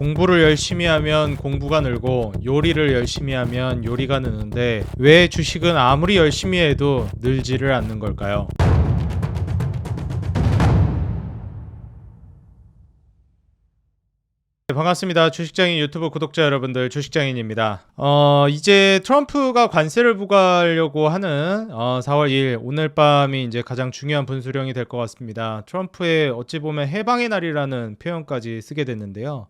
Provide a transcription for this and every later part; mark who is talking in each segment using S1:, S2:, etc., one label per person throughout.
S1: 공부를 열심히 하면 공부가 늘고 요리를 열심히 하면 요리가 느는데 왜 주식은 아무리 열심히 해도 늘지를 않는 걸까요? 네, 반갑습니다. 주식장인 유튜브 구독자 여러분들, 주식장인입니다. 이제 트럼프가 관세를 부과하려고 하는 4월 2일 오늘 밤이 이제 가장 중요한 분수령이 될 것 같습니다. 트럼프의 어찌 보면 해방의 날이라는 표현까지 쓰게 됐는데요.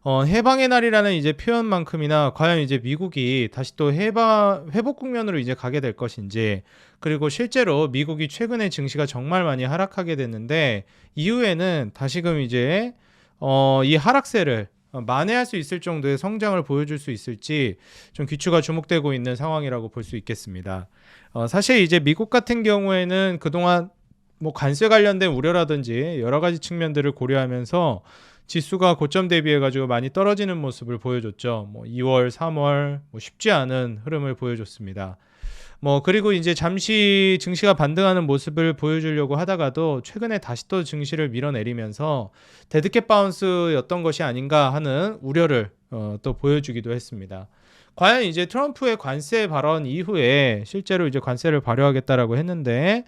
S1: 해방의 날이라는 이제 표현만큼이나 과연 이제 미국이 다시 또 회복 국면으로 이제 가게 될 것인지, 그리고 실제로 미국이 최근에 증시가 정말 많이 하락하게 됐는데 이후에는 다시금 이제 이 하락세를 만회할 수 있을 정도의 성장을 보여줄 수 있을지 좀 귀추가 주목되고 있는 상황이라고 볼 수 있겠습니다. 사실 이제 미국 같은 경우에는 그동안 뭐 관세 관련된 우려라든지 여러 가지 측면들을 고려하면서 지수가 고점 대비해 가지고 많이 떨어지는 모습을 보여줬죠. 뭐 2월, 3월 뭐 쉽지 않은 흐름을 보여줬습니다. 그리고 이제 잠시 증시가 반등하는 모습을 보여주려고 하다가도 최근에 다시 또 증시를 밀어내리면서 데드캣 바운스였던 것이 아닌가 하는 우려를 또 보여주기도 했습니다. 과연 이제 트럼프의 관세 발언 이후에 실제로 이제 관세를 발효하겠다라고 했는데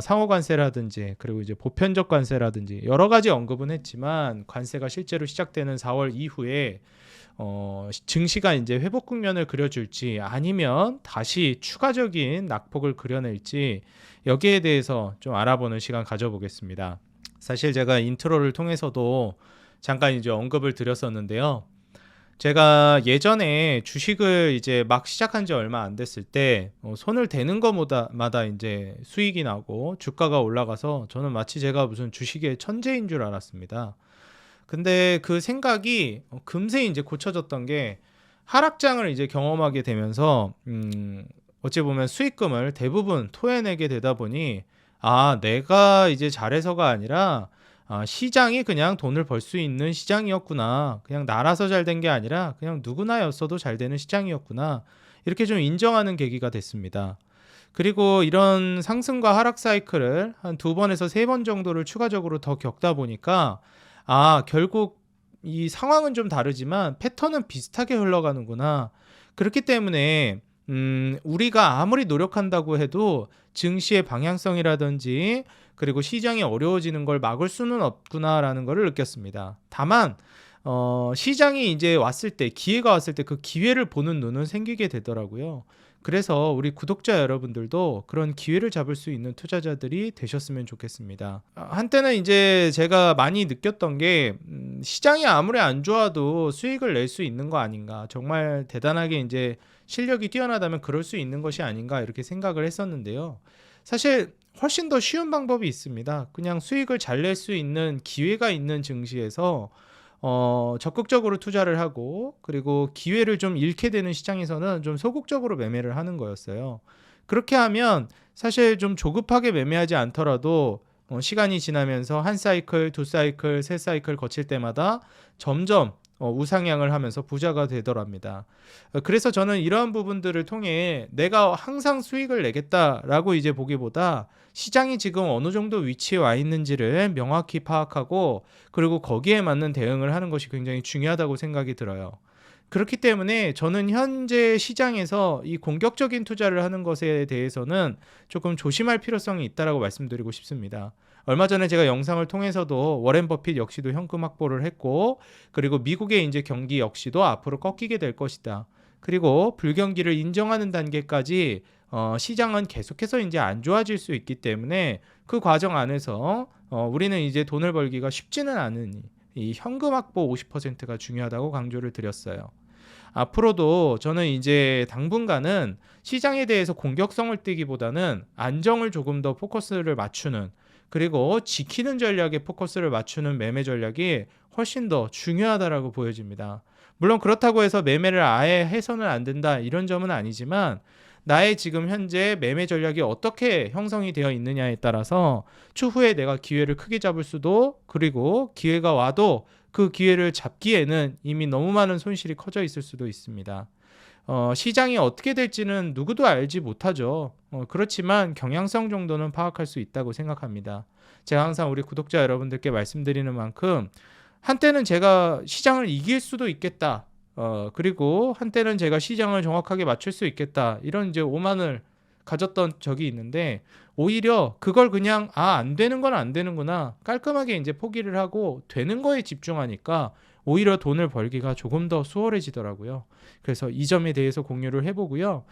S1: 상호 관세라든지 그리고 이제 보편적 관세라든지 여러 가지 언급은 했지만 관세가 실제로 시작되는 4월 이후에 증시가 이제 회복 국면을 그려줄지 아니면 다시 추가적인 낙폭을 그려낼지 여기에 대해서 좀 알아보는 시간 가져보겠습니다. 사실 제가 인트로를 통해서도 잠깐 이제 언급을 드렸었는데요. 제가 예전에 주식을 이제 막 시작한 지 얼마 안 됐을 때 손을 대는 것마다 이제 수익이 나고 주가가 올라가서 저는 마치 제가 무슨 주식의 천재인 줄 알았습니다. 근데 그 생각이 금세 이제 고쳐졌던 게 하락장을 이제 경험하게 되면서 어찌 보면 수익금을 대부분 토해내게 되다 보니 내가 이제 잘해서가 아니라 시장이 그냥 돈을 벌 수 있는 시장이었구나. 그냥 나라서 잘 된 게 아니라 그냥 누구나였어도 잘 되는 시장이었구나. 이렇게 좀 인정하는 계기가 됐습니다. 그리고 이런 상승과 하락 사이클을 한 2번에서 3번 정도를 추가적으로 더 겪다 보니까 결국 이 상황은 좀 다르지만 패턴은 비슷하게 흘러가는구나. 그렇기 때문에 우리가 아무리 노력한다고 해도 증시의 방향성이라든지 그리고 시장이 어려워지는 걸 막을 수는 없구나라는 것을 느꼈습니다. 다만 시장이 이제 왔을 때, 기회가 왔을 때 그 기회를 보는 눈은 생기게 되더라고요. 그래서 우리 구독자 여러분들도 그런 기회를 잡을 수 있는 투자자들이 되셨으면 좋겠습니다. 한때는 이제 제가 많이 느꼈던 게 시장이 아무리 안 좋아도 수익을 낼 수 있는 거 아닌가, 정말 대단하게 이제 실력이 뛰어나다면 그럴 수 있는 것이 아닌가 이렇게 생각을 했었는데요. 사실 훨씬 더 쉬운 방법이 있습니다. 그냥 수익을 잘 낼 수 있는 기회가 있는 증시에서 적극적으로 투자를 하고 그리고 기회를 좀 잃게 되는 시장에서는 좀 소극적으로 매매를 하는 거였어요. 그렇게 하면 사실 좀 조급하게 매매하지 않더라도 시간이 지나면서 한 사이클, 두 사이클, 세 사이클 거칠 때마다 점점 우상향을 하면서 부자가 되더랍니다. 그래서 저는 이러한 부분들을 통해 내가 항상 수익을 내겠다라고 이제 보기보다 시장이 지금 어느 정도 위치에 와 있는지를 명확히 파악하고 그리고 거기에 맞는 대응을 하는 것이 굉장히 중요하다고 생각이 들어요. 그렇기 때문에 저는 현재 시장에서 이 공격적인 투자를 하는 것에 대해서는 조금 조심할 필요성이 있다라고 말씀드리고 싶습니다. 얼마 전에 제가 영상을 통해서도 워렌 버핏 역시도 현금 확보를 했고 그리고 미국의 이제 경기 역시도 앞으로 꺾이게 될 것이다. 그리고 불경기를 인정하는 단계까지 시장은 계속해서 이제 안 좋아질 수 있기 때문에 그 과정 안에서 우리는 이제 돈을 벌기가 쉽지는 않으니 이 현금 확보 50%가 중요하다고 강조를 드렸어요. 앞으로도 저는 이제 당분간은 시장에 대해서 공격성을 띠기보다는 안정을 조금 더 포커스를 맞추는 그리고 지키는 전략에 포커스를 맞추는 매매 전략이 훨씬 더 중요하다라고 보여집니다. 물론 그렇다고 해서 매매를 아예 해서는 안 된다 이런 점은 아니지만 나의 지금 현재 매매 전략이 어떻게 형성이 되어 있느냐에 따라서 추후에 내가 기회를 크게 잡을 수도 그리고 기회가 와도 그 기회를 잡기에는 이미 너무 많은 손실이 커져 있을 수도 있습니다. 시장이 어떻게 될지는 누구도 알지 못하죠. 그렇지만 경향성 정도는 파악할 수 있다고 생각합니다. 제가 항상 우리 구독자 여러분들께 말씀드리는 만큼 한때는 제가 시장을 이길 수도 있겠다. 그리고 한때는 제가 시장을 정확하게 맞출 수 있겠다. 이런 이제 오만을 가졌던 적이 있는데 오히려 그걸 그냥 안 되는 건 안 되는구나. 깔끔하게 이제 포기를 하고 되는 거에 집중하니까 오히려 돈을 벌기가 조금 더 수월해지더라고요. 그래서 이 점에 대해서 공유를 해보고요.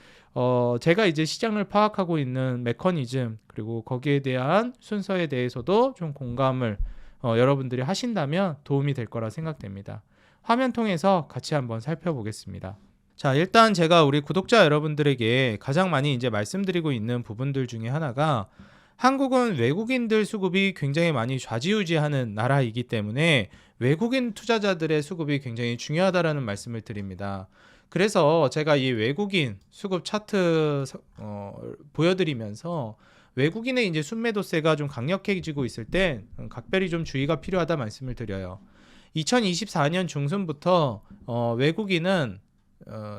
S1: 제가 이제 시장을 파악하고 있는 메커니즘 그리고 거기에 대한 순서에 대해서도 좀 공감을 여러분들이 하신다면 도움이 될 거라 생각됩니다. 화면 통해서 같이 한번 살펴보겠습니다. 자, 일단 제가 우리 구독자 여러분들에게 가장 많이 이제 말씀드리고 있는 부분들 중에 하나가 한국은 외국인들 수급이 굉장히 많이 좌지우지하는 나라이기 때문에 외국인 투자자들의 수급이 굉장히 중요하다라는 말씀을 드립니다. 그래서 제가 이 외국인 수급 차트 보여드리면서 외국인의 이제 순매도세가 좀 강력해지고 있을 때 각별히 좀 주의가 필요하다 말씀을 드려요. 2024년 중순부터 외국인은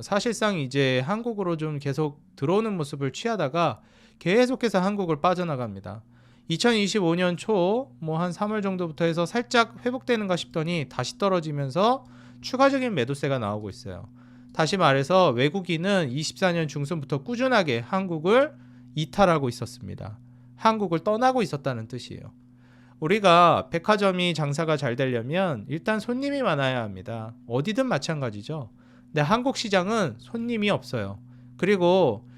S1: 사실상 이제 한국으로 좀 계속 들어오는 모습을 취하다가 계속해서 한국을 빠져나갑니다. 2025년 초 뭐 한 3월 정도부터 해서 살짝 회복되는가 싶더니 다시 떨어지면서 추가적인 매도세가 나오고 있어요. 다시 말해서 외국인은 24년 중순부터 꾸준하게 한국을 이탈하고 있었습니다. 한국을 떠나고 있었다는 뜻이에요. 우리가 백화점이 장사가 잘 되려면 일단 손님이 많아야 합니다. 어디든 마찬가지죠. 근데 한국 시장은 손님이 없어요. 그리고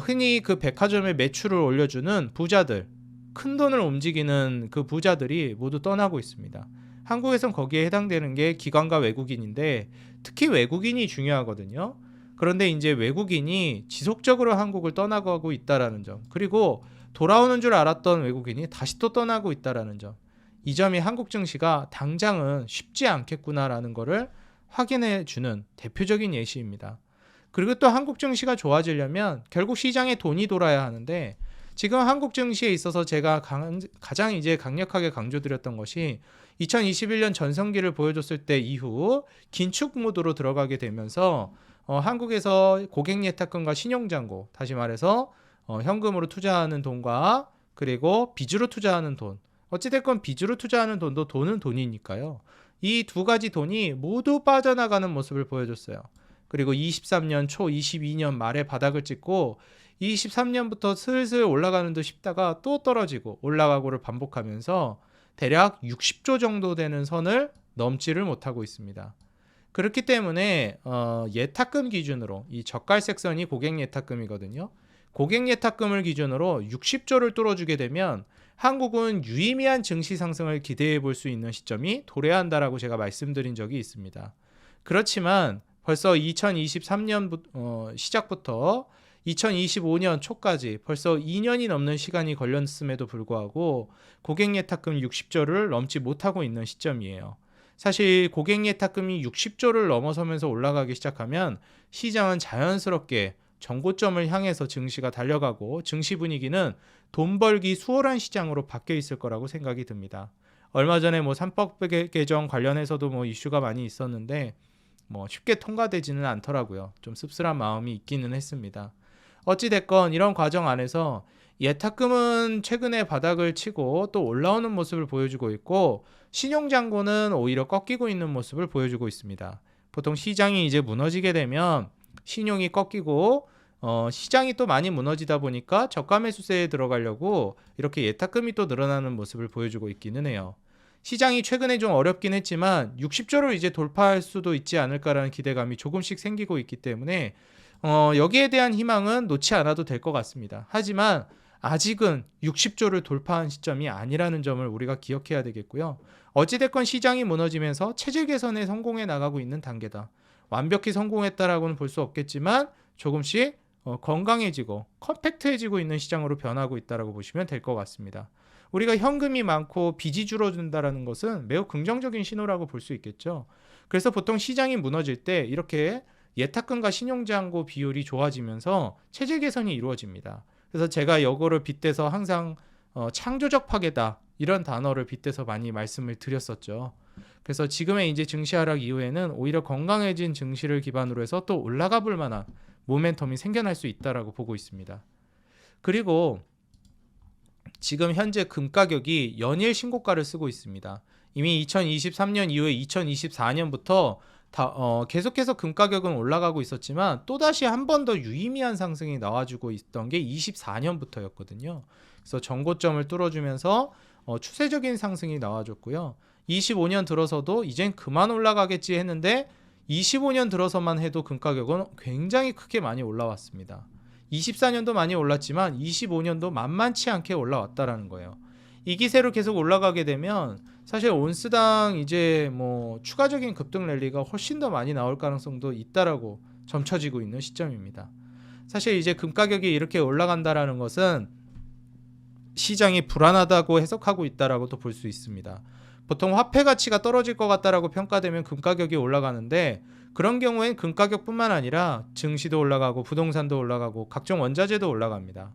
S1: 흔히 그 백화점의 매출을 올려주는 부자들, 큰 돈을 움직이는 그 부자들이 모두 떠나고 있습니다. 한국에선 거기에 해당되는 게 기관과 외국인인데 특히 외국인이 중요하거든요. 그런데 이제 외국인이 지속적으로 한국을 떠나가고 있다라는 점, 그리고 돌아오는 줄 알았던 외국인이 다시 또 떠나고 있다라는 점, 이 점이 한국 증시가 당장은 쉽지 않겠구나라는 것을 확인해 주는 대표적인 예시입니다. 그리고 또 한국 증시가 좋아지려면 결국 시장에 돈이 돌아야 하는데 지금 한국 증시에 있어서 제가 가장 이제 강력하게 강조드렸던 것이 2021년 전성기를 보여줬을 때 이후 긴축 모드로 들어가게 되면서 한국에서 고객 예탁금과 신용잔고, 다시 말해서 현금으로 투자하는 돈과 그리고 빚으로 투자하는 돈, 어찌됐건 빚으로 투자하는 돈도 돈은 돈이니까요. 이 두 가지 돈이 모두 빠져나가는 모습을 보여줬어요. 그리고 23년 초 22년 말에 바닥을 찍고 23년부터 슬슬 올라가는 듯 싶다가 또 떨어지고 올라가고를 반복하면서 대략 60조 정도 되는 선을 넘지를 못하고 있습니다. 그렇기 때문에 예탁금 기준으로 이 적갈색 선이 고객 예탁금이거든요. 고객 예탁금을 기준으로 60조를 뚫어주게 되면 한국은 유의미한 증시 상승을 기대해 볼 수 있는 시점이 도래한다라고 제가 말씀드린 적이 있습니다. 그렇지만 벌써 2023년 시작부터 2025년 초까지 벌써 2년이 넘는 시간이 걸렸음에도 불구하고 고객 예탁금 60조를 넘지 못하고 있는 시점이에요. 사실 고객 예탁금이 60조를 넘어서면서 올라가기 시작하면 시장은 자연스럽게 정고점을 향해서 증시가 달려가고 증시 분위기는 돈 벌기 수월한 시장으로 바뀌어 있을 거라고 생각이 듭니다. 얼마 전에 뭐 3법 개정 관련해서도 뭐 이슈가 많이 있었는데 뭐 쉽게 통과되지는 않더라고요. 좀 씁쓸한 마음이 있기는 했습니다. 어찌됐건 이런 과정 안에서 예탁금은 최근에 바닥을 치고 또 올라오는 모습을 보여주고 있고 신용잔고는 오히려 꺾이고 있는 모습을 보여주고 있습니다. 보통 시장이 이제 무너지게 되면 신용이 꺾이고 시장이 또 많이 무너지다 보니까 저가 매수세에 들어가려고 이렇게 예탁금이 또 늘어나는 모습을 보여주고 있기는 해요. 시장이 최근에 좀 어렵긴 했지만 60조를 이제 돌파할 수도 있지 않을까라는 기대감이 조금씩 생기고 있기 때문에 여기에 대한 희망은 놓지 않아도 될 것 같습니다. 하지만 아직은 60조를 돌파한 시점이 아니라는 점을 우리가 기억해야 되겠고요. 어찌됐건 시장이 무너지면서 체질 개선에 성공해 나가고 있는 단계다. 완벽히 성공했다라고는 볼 수 없겠지만 조금씩 건강해지고 컴팩트해지고 있는 시장으로 변하고 있다라고 보시면 될 것 같습니다. 우리가 현금이 많고 빚이 줄어든다는 것은 매우 긍정적인 신호라고 볼 수 있겠죠. 그래서 보통 시장이 무너질 때 이렇게 예탁금과 신용잔고 비율이 좋아지면서 체질 개선이 이루어집니다. 그래서 제가 이거를 빗대서 항상 창조적 파괴다 이런 단어를 빗대서 많이 말씀을 드렸었죠. 그래서 지금의 이제 증시 하락 이후에는 오히려 건강해진 증시를 기반으로 해서 또 올라가 볼 만한 모멘텀이 생겨날 수 있다라고 보고 있습니다. 그리고 지금 현재 금 가격이 연일 신고가를 쓰고 있습니다. 이미 2023년 이후에 2024년부터 계속해서 금 가격은 올라가고 있었지만 또다시 한 번 더 유의미한 상승이 나와주고 있던 게 24년부터였거든요. 그래서 전고점을 뚫어주면서 추세적인 상승이 나와줬고요. 25년 들어서도 이젠 그만 올라가겠지 했는데 25년 들어서만 해도 금 가격은 굉장히 크게 많이 올라왔습니다. 24년도 많이 올랐지만 25년도 만만치 않게 올라왔다라는 거예요. 이 기세로 계속 올라가게 되면 사실 온스당 이제 뭐 추가적인 급등 랠리가 훨씬 더 많이 나올 가능성도 있다라고 점쳐지고 있는 시점입니다. 사실 이제 금 가격이 이렇게 올라간다라는 것은 시장이 불안하다고 해석하고 있다라고도 볼 수 있습니다. 보통 화폐 가치가 떨어질 것 같다라고 평가되면 금 가격이 올라가는데 그런 경우엔 금 가격뿐만 아니라 증시도 올라가고 부동산도 올라가고 각종 원자재도 올라갑니다.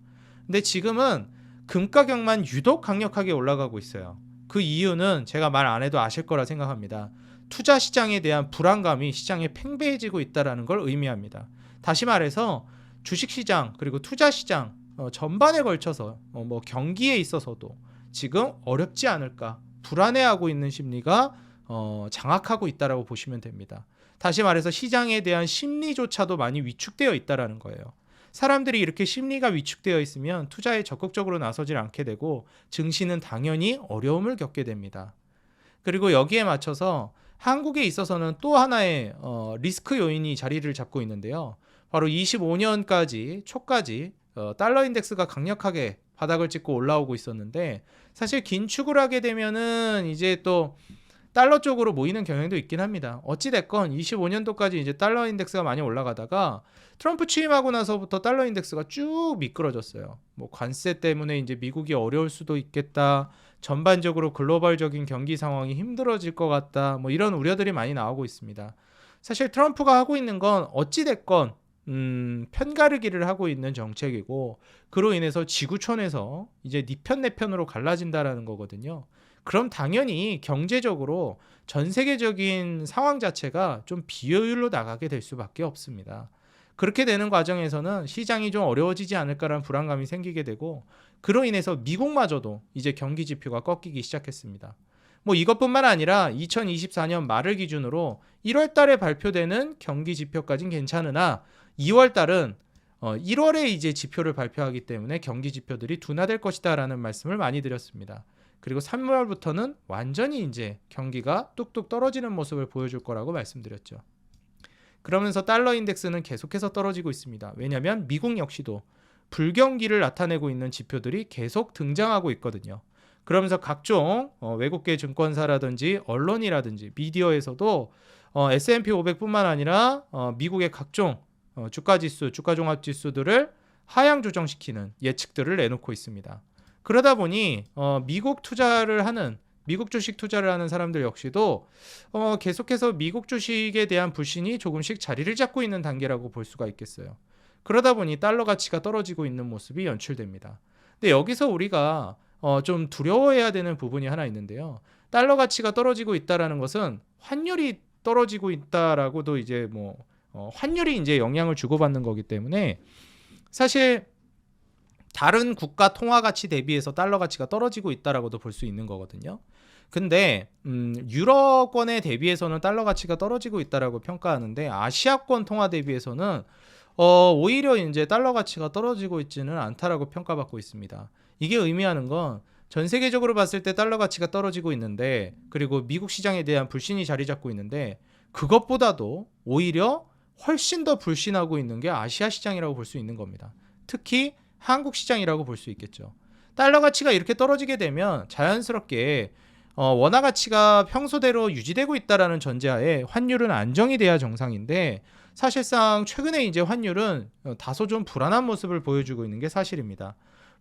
S1: 근데 지금은 금 가격만 유독 강력하게 올라가고 있어요. 그 이유는 제가 말 안 해도 아실 거라 생각합니다. 투자 시장에 대한 불안감이 시장에 팽배해지고 있다는 걸 의미합니다. 다시 말해서 주식시장 그리고 투자시장 전반에 걸쳐서 뭐 경기에 있어서도 지금 어렵지 않을까 불안해하고 있는 심리가 장악하고 있다라고 보시면 됩니다. 다시 말해서 시장에 대한 심리조차도 많이 위축되어 있다라는 거예요. 사람들이 이렇게 심리가 위축되어 있으면 투자에 적극적으로 나서질 않게 되고 증시는 당연히 어려움을 겪게 됩니다. 그리고 여기에 맞춰서 한국에 있어서는 또 하나의 리스크 요인이 자리를 잡고 있는데요. 바로 25년까지 초까지 달러 인덱스가 강력하게 바닥을 찍고 올라오고 있었는데 사실 긴축을 하게 되면은 이제 또 달러 쪽으로 모이는 경향도 있긴 합니다. 어찌됐건 25년도까지 이제 달러 인덱스가 많이 올라가다가 트럼프 취임하고 나서부터 달러 인덱스가 쭉 미끄러졌어요. 뭐 관세 때문에 이제 미국이 어려울 수도 있겠다. 전반적으로 글로벌적인 경기 상황이 힘들어질 것 같다. 뭐 이런 우려들이 많이 나오고 있습니다. 사실 트럼프가 하고 있는 건 어찌됐건 편가르기를 하고 있는 정책이고 그로 인해서 지구촌에서 이제 네 편 내 편으로 갈라진다라는 거거든요. 그럼 당연히 경제적으로 전 세계적인 상황 자체가 좀 비효율로 나가게 될 수밖에 없습니다. 그렇게 되는 과정에서는 시장이 좀 어려워지지 않을까라는 불안감이 생기게 되고 그로 인해서 미국마저도 이제 경기 지표가 꺾이기 시작했습니다. 뭐 이것뿐만 아니라 2024년 말을 기준으로 1월 달에 발표되는 경기 지표까지는 괜찮으나 2월 달은 1월에 이제 지표를 발표하기 때문에 경기 지표들이 둔화될 것이다라는 말씀을 많이 드렸습니다. 그리고 3월부터는 완전히 이제 경기가 뚝뚝 떨어지는 모습을 보여줄 거라고 말씀드렸죠. 그러면서 달러 인덱스는 계속해서 떨어지고 있습니다. 왜냐하면 미국 역시도 불경기를 나타내고 있는 지표들이 계속 등장하고 있거든요. 그러면서 각종 외국계 증권사라든지 언론이라든지 미디어에서도 S&P 500뿐만 아니라 미국의 각종 주가지수, 주가종합지수들을 하향 조정시키는 예측들을 내놓고 있습니다. 그러다 보니 미국 투자를 하는 미국 주식 투자를 하는 사람들 역시도 계속해서 미국 주식에 대한 불신이 조금씩 자리를 잡고 있는 단계라고 볼 수가 있겠어요. 그러다 보니 달러 가치가 떨어지고 있는 모습이 연출됩니다. 근데 여기서 우리가 좀 두려워해야 되는 부분이 하나 있는데요. 달러 가치가 떨어지고 있다라는 것은 환율이 떨어지고 있다라고도 이제 뭐 환율이 이제 영향을 주고받는 거기 때문에 사실 다른 국가 통화 가치 대비해서 달러 가치가 떨어지고 있다라고도 볼 수 있는 거거든요. 근데 유럽권에 대비해서는 달러 가치가 떨어지고 있다라고 평가하는데 아시아권 통화 대비해서는 오히려 이제 달러 가치가 떨어지고 있지는 않다라고 평가받고 있습니다. 이게 의미하는 건 전 세계적으로 봤을 때 달러 가치가 떨어지고 있는데 그리고 미국 시장에 대한 불신이 자리 잡고 있는데 그것보다도 오히려 훨씬 더 불신하고 있는 게 아시아 시장이라고 볼 수 있는 겁니다. 특히 한국 시장이라고 볼 수 있겠죠. 달러 가치가 이렇게 떨어지게 되면 자연스럽게 원화 가치가 평소대로 유지되고 있다라는 전제하에 환율은 안정이 돼야 정상인데 사실상 최근에 이제 환율은 다소 좀 불안한 모습을 보여주고 있는 게 사실입니다.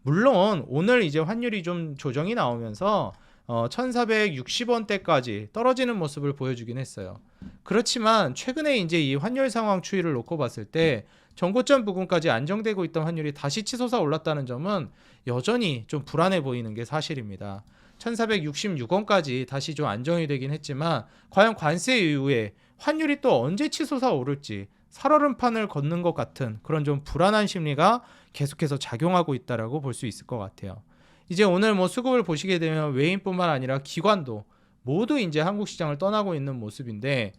S1: 물론 오늘 이제 환율이 좀 조정이 나오면서 1460원대까지 떨어지는 모습을 보여주긴 했어요. 그렇지만 최근에 이제 이 환율 상황 추이를 놓고 봤을 때 전고점 부근까지 안정되고 있던 환율이 다시 치솟아 올랐다는 점은 여전히 좀 불안해 보이는 게 사실입니다. 1466원까지 다시 좀 안정이 되긴 했지만 과연 관세 이후에 환율이 또 언제 치솟아 오를지 살얼음판을 걷는 것 같은 그런 좀 불안한 심리가 계속해서 작용하고 있다라고 볼 수 있을 것 같아요. 이제 오늘 뭐 수급을 보시게 되면 외인뿐만 아니라 기관도 모두 이제 한국 시장을 떠나고 있는 모습인데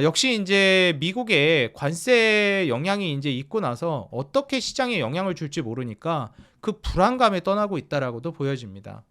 S1: 역시 이제 미국의 관세 영향이 이제 있고 나서 어떻게 시장에 영향을 줄지 모르니까 그 불안감에 떠나고 있다라고도 보여집니다.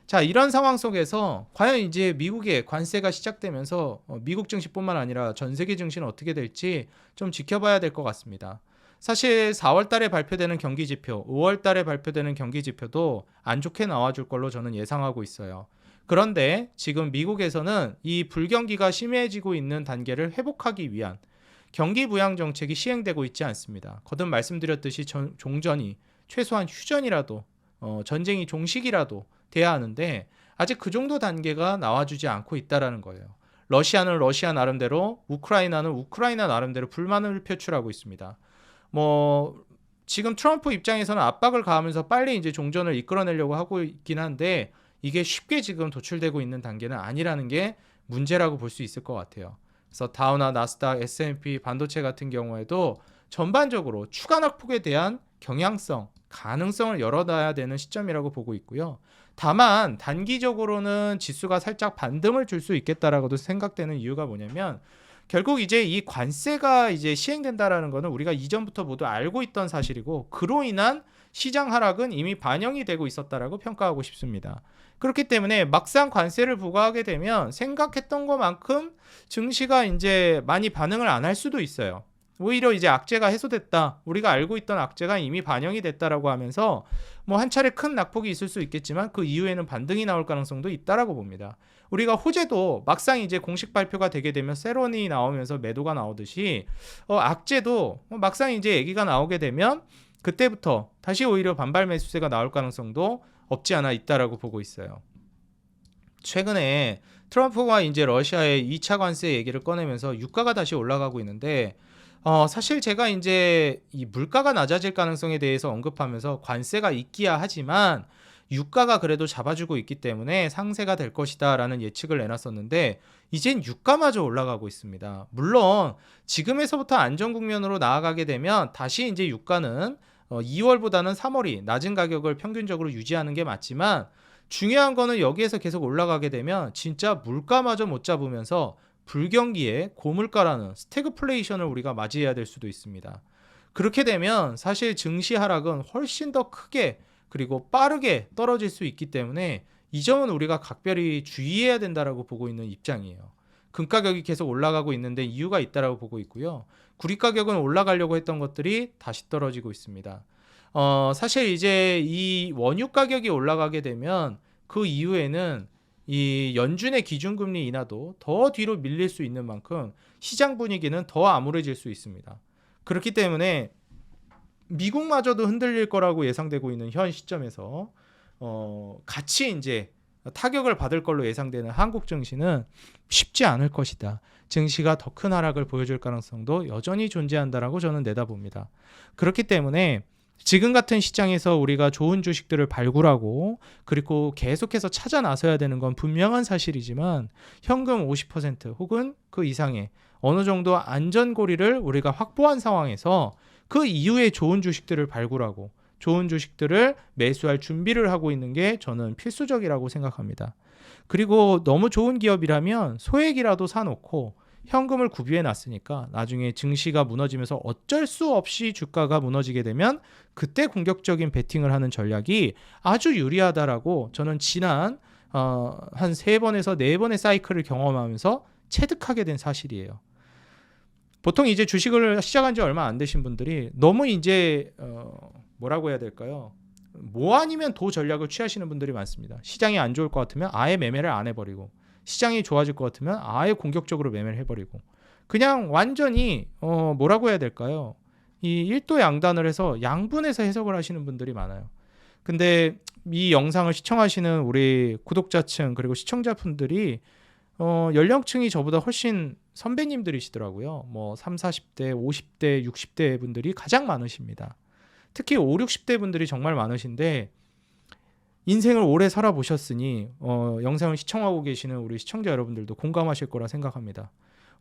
S1: 자, 이런 상황 속에서 과연 이제 미국의 관세가 시작되면서 미국 증시뿐만 아니라 전 세계 증시는 어떻게 될지 좀 지켜봐야 될 것 같습니다. 사실 4월 달에 발표되는 경기 지표, 5월 달에 발표되는 경기 지표도 안 좋게 나와줄 걸로 저는 예상하고 있어요. 그런데 지금 미국에서는 이 불경기가 심해지고 있는 단계를 회복하기 위한 경기 부양 정책이 시행되고 있지 않습니다. 거듭 말씀드렸듯이 종전이 최소한 휴전이라도 전쟁이 종식이라도 돼야 하는데 아직 그 정도 단계가 나와주지 않고 있다라는 거예요. 러시아는 러시아 나름대로, 우크라이나는 우크라이나 나름대로 불만을 표출하고 있습니다. 뭐 지금 트럼프 입장에서는 압박을 가하면서 빨리 이제 종전을 이끌어내려고 하고 있긴 한데 이게 쉽게 지금 도출되고 있는 단계는 아니라는 게 문제라고 볼 수 있을 것 같아요. 그래서 다우나 나스닥, S&P 반도체 같은 경우에도 전반적으로 추가 낙폭에 대한 경향성, 가능성을 열어놔야 되는 시점이라고 보고 있고요. 다만 단기적으로는 지수가 살짝 반등을 줄 수 있겠다라고도 생각되는 이유가 뭐냐면 결국 이제 이 관세가 이제 시행된다라는 거는 우리가 이전부터 모두 알고 있던 사실이고 그로 인한 시장 하락은 이미 반영이 되고 있었다라고 평가하고 싶습니다. 그렇기 때문에 막상 관세를 부과하게 되면 생각했던 것만큼 증시가 이제 많이 반응을 안 할 수도 있어요. 오히려 이제 악재가 해소됐다. 우리가 알고 있던 악재가 이미 반영이 됐다라고 하면서 뭐 한 차례 큰 낙폭이 있을 수 있겠지만 그 이후에는 반등이 나올 가능성도 있다라고 봅니다. 우리가 호재도 막상 이제 공식 발표가 되게 되면 세론이 나오면서 매도가 나오듯이 악재도 막상 이제 얘기가 나오게 되면 그때부터 다시 오히려 반발 매수세가 나올 가능성도 없지 않아 있다라고 보고 있어요. 최근에 트럼프가 이제 러시아의 2차 관세 얘기를 꺼내면서 유가가 다시 올라가고 있는데 사실 제가 이제 이 물가가 낮아질 가능성에 대해서 언급하면서 관세가 있기야 하지만 유가가 그래도 잡아주고 있기 때문에 상세가 될 것이다라는 예측을 내놨었는데 이젠 유가마저 올라가고 있습니다. 물론 지금에서부터 안정 국면으로 나아가게 되면 다시 이제 유가는 2월보다는 3월이 낮은 가격을 평균적으로 유지하는 게 맞지만 중요한 거는 여기에서 계속 올라가게 되면 진짜 물가마저 못 잡으면서 불경기에 고물가라는 스태그플레이션을 우리가 맞이해야 될 수도 있습니다. 그렇게 되면 사실 증시 하락은 훨씬 더 크게 그리고 빠르게 떨어질 수 있기 때문에 이 점은 우리가 각별히 주의해야 된다라고 보고 있는 입장이에요. 금 가격이 계속 올라가고 있는데 이유가 있다라고 보고 있고요. 구리 가격은 올라가려고 했던 것들이 다시 떨어지고 있습니다. 사실 이제 이 원유 가격이 올라가게 되면 그 이후에는 이 연준의 기준금리 인하도 더 뒤로 밀릴 수 있는 만큼 시장 분위기는 더 암울해질 수 있습니다. 그렇기 때문에 미국마저도 흔들릴 거라고 예상되고 있는 현 시점에서 같이 이제 타격을 받을 걸로 예상되는 한국 증시는 쉽지 않을 것이다. 증시가 더 큰 하락을 보여줄 가능성도 여전히 존재한다라고 저는 내다봅니다. 그렇기 때문에 지금 같은 시장에서 우리가 좋은 주식들을 발굴하고 그리고 계속해서 찾아 나서야 되는 건 분명한 사실이지만 현금 50% 혹은 그 이상의 어느 정도 안전고리를 우리가 확보한 상황에서 그 이후에 좋은 주식들을 발굴하고 좋은 주식들을 매수할 준비를 하고 있는 게 저는 필수적이라고 생각합니다. 그리고 너무 좋은 기업이라면 소액이라도 사놓고 현금을 구비해 놨으니까 나중에 증시가 무너지면서 어쩔 수 없이 주가가 무너지게 되면 그때 공격적인 베팅을 하는 전략이 아주 유리하다라고 저는 지난 한 3번에서 4번의 사이클을 경험하면서 체득하게 된 사실이에요. 보통 이제 주식을 시작한 지 얼마 안 되신 분들이 너무 이제 뭐라고 해야 될까요? 뭐 아니면 도 전략을 취하시는 분들이 많습니다. 시장이 안 좋을 것 같으면 아예 매매를 안 해버리고 시장이 좋아질 것 같으면 아예 공격적으로 매매를 해버리고 그냥 완전히 뭐라고 해야 될까요? 이 1도 양단을 해서 양분해서 해석을 하시는 분들이 많아요. 근데 이 영상을 시청하시는 우리 구독자층 그리고 시청자분들이 연령층이 저보다 훨씬 선배님들이시더라고요. 뭐 3, 40대, 50대, 60대 분들이 가장 많으십니다. 특히 5, 60대 분들이 정말 많으신데 인생을 오래 살아보셨으니 영상을 시청하고 계시는 우리 시청자 여러분들도 공감하실 거라 생각합니다.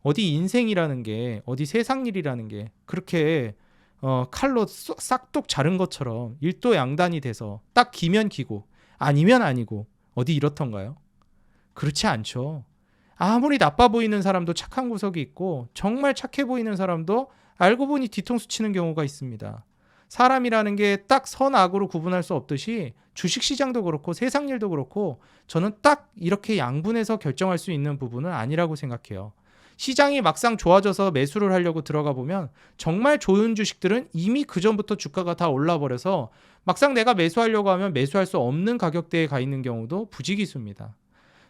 S1: 어디 인생이라는 게 어디 세상 일이라는 게 그렇게 칼로 싹둑 자른 것처럼 일도 양단이 돼서 딱 기면 기고 아니면 아니고 어디 이렇던가요? 그렇지 않죠. 아무리 나빠 보이는 사람도 착한 구석이 있고 정말 착해 보이는 사람도 알고 보니 뒤통수 치는 경우가 있습니다. 사람이라는 게 딱 선악으로 구분할 수 없듯이 주식시장도 그렇고 세상 일도 그렇고 저는 딱 이렇게 양분해서 결정할 수 있는 부분은 아니라고 생각해요. 시장이 막상 좋아져서 매수를 하려고 들어가 보면 정말 좋은 주식들은 이미 그전부터 주가가 다 올라버려서 막상 내가 매수하려고 하면 매수할 수 없는 가격대에 가 있는 경우도 부지기수입니다.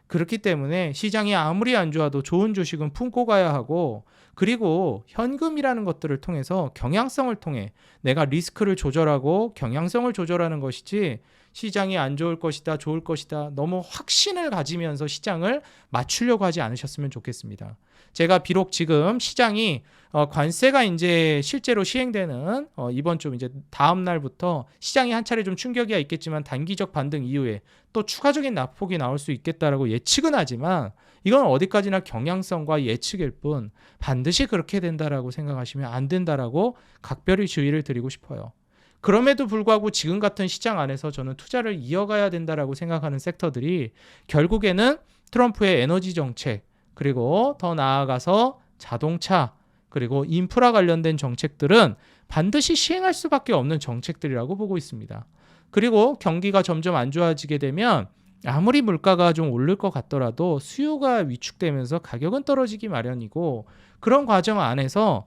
S1: 그렇기 때문에 시장이 아무리 안 좋아도 좋은 주식은 품고 가야 하고, 그리고 현금이라는 것들을 통해서 경향성을 통해 내가 리스크를 조절하고 경향성을 조절하는 것이지, 시장이 안 좋을 것이다, 좋을 것이다 너무 확신을 가지면서 시장을 맞추려고 하지 않으셨으면 좋겠습니다. 제가 비록 지금 시장이 관세가 이제 실제로 시행되는 이번 주 이제 다음 날부터 시장이 한 차례 좀 충격이 있겠지만 단기적 반등 이후에 또 추가적인 낙폭이 나올 수 있겠다라고 예측은 하지만, 이건 어디까지나 경향성과 예측일 뿐 반드시 그렇게 된다라고 생각하시면 안 된다라고 각별히 주의를 드리고 싶어요. 그럼에도 불구하고 지금 같은 시장 안에서 저는 투자를 이어가야 된다라고 생각하는 섹터들이 결국에는 트럼프의 에너지 정책, 그리고 더 나아가서 자동차, 그리고 인프라 관련된 정책들은 반드시 시행할 수밖에 없는 정책들이라고 보고 있습니다. 그리고 경기가 점점 안 좋아지게 되면 아무리 물가가 좀 오를 것 같더라도 수요가 위축되면서 가격은 떨어지기 마련이고, 그런 과정 안에서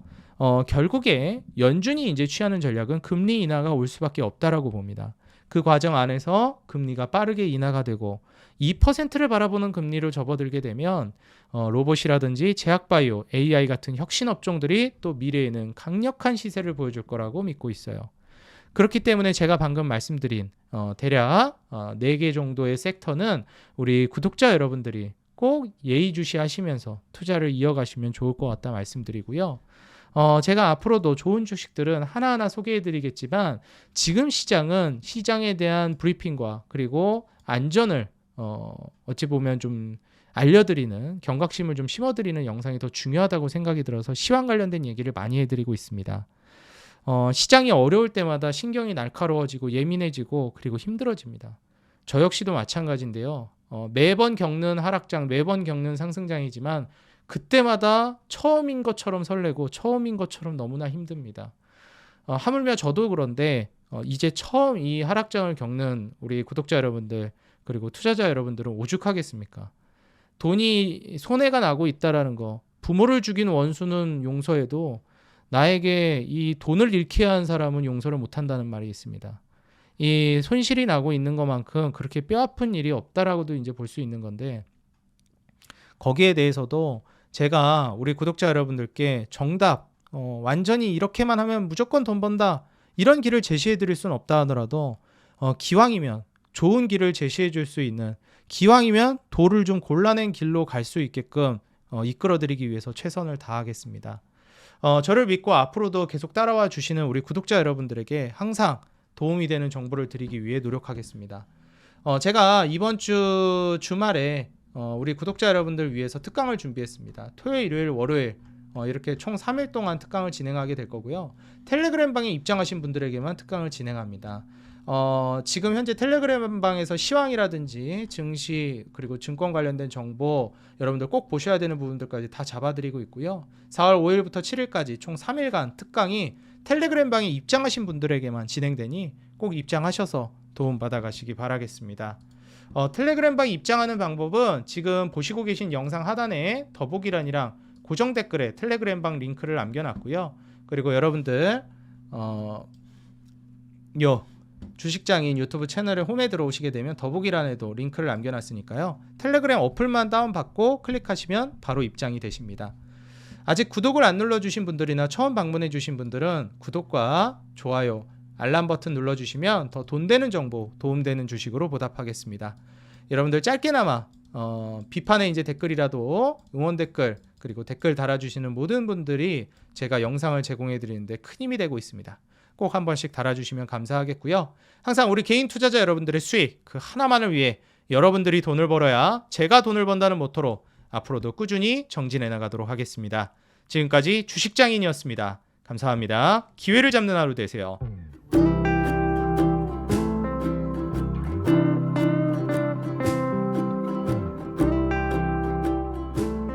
S1: 결국에 연준이 이제 취하는 전략은 금리 인하가 올 수밖에 없다라고 봅니다. 그 과정 안에서 금리가 빠르게 인하가 되고 2%를 바라보는 금리로 접어들게 되면 로봇이라든지 제약바이오, AI 같은 혁신 업종들이 또 미래에는 강력한 시세를 보여줄 거라고 믿고 있어요. 그렇기 때문에 제가 방금 말씀드린 대략 4개 정도의 섹터는 우리 구독자 여러분들이 꼭 예의주시하시면서 투자를 이어가시면 좋을 것 같다 말씀드리고요. 제가 앞으로도 좋은 주식들은 하나하나 소개해드리겠지만, 지금 시장은 시장에 대한 브리핑과 그리고 안전을 어찌 보면 좀 알려드리는, 경각심을 좀 심어드리는 영상이 더 중요하다고 생각이 들어서 시황 관련된 얘기를 많이 해드리고 있습니다. 시장이 어려울 때마다 신경이 날카로워지고 예민해지고 그리고 힘들어집니다. 저 역시도 마찬가지인데요. 매번 겪는 하락장, 매번 겪는 상승장이지만 그때마다 처음인 것처럼 설레고 처음인 것처럼 너무나 힘듭니다. 하물며 저도 그런데 이제 처음 이 하락장을 겪는 우리 구독자 여러분들, 그리고 투자자 여러분들은 오죽하겠습니까? 돈이 손해가 나고 있다라는 거, 부모를 죽인 원수는 용서해도 나에게 이 돈을 잃게 한 사람은 용서를 못한다는 말이 있습니다. 이 손실이 나고 있는 것만큼 그렇게 뼈아픈 일이 없다라고도 이제 볼 수 있는 건데, 거기에 대해서도 제가 우리 구독자 여러분들께 정답, 완전히 이렇게만 하면 무조건 돈 번다, 이런 길을 제시해 드릴 수는 없다 하더라도 기왕이면 좋은 길을 제시해 줄 수 있는, 기왕이면 도를 좀 골라낸 길로 갈 수 있게끔 이끌어 드리기 위해서 최선을 다하겠습니다. 저를 믿고 앞으로도 계속 따라와 주시는 우리 구독자 여러분들에게 항상 도움이 되는 정보를 드리기 위해 노력하겠습니다. 제가 이번 주 주말에 우리 구독자 여러분들 위해서 특강을 준비했습니다. 토요일, 일요일, 월요일 이렇게 총 3일 동안 특강을 진행하게 될 거고요. 텔레그램 방에 입장하신 분들에게만 특강을 진행합니다. 지금 현재 텔레그램 방에서 시황이라든지 증시, 그리고 증권 관련된 정보 여러분들 꼭 보셔야 되는 부분들까지 다 잡아드리고 있고요. 4월 5일부터 7일까지 총 3일간 특강이 텔레그램 방에 입장하신 분들에게만 진행되니 꼭 입장하셔서 도움 받아가시기 바라겠습니다. 텔레그램 방에 입장하는 방법은 지금 보시고 계신 영상 하단에 더보기란이랑 고정 댓글에 텔레그램 방 링크를 남겨놨고요. 그리고 여러분들 주식장인 유튜브 채널의 홈에 들어오시게 되면 더보기란에도 링크를 남겨놨으니까요. 텔레그램 어플만 다운받고 클릭하시면 바로 입장이 되십니다. 아직 구독을 안 눌러주신 분들이나 처음 방문해 주신 분들은 구독과 좋아요, 알람 버튼 눌러주시면 더 돈 되는 정보, 도움되는 주식으로 보답하겠습니다. 여러분들 짧게나마 비판의 이제 댓글이라도 응원 댓글, 그리고 댓글 달아주시는 모든 분들이 제가 영상을 제공해 드리는데 큰 힘이 되고 있습니다. 꼭 한 번씩 달아주시면 감사하겠고요. 항상 우리 개인 투자자 여러분들의 수익 그 하나만을 위해 여러분들이 돈을 벌어야 제가 돈을 번다는 모토로 앞으로도 꾸준히 정진해 나가도록 하겠습니다. 지금까지 주식장인이었습니다. 감사합니다. 기회를 잡는 하루 되세요.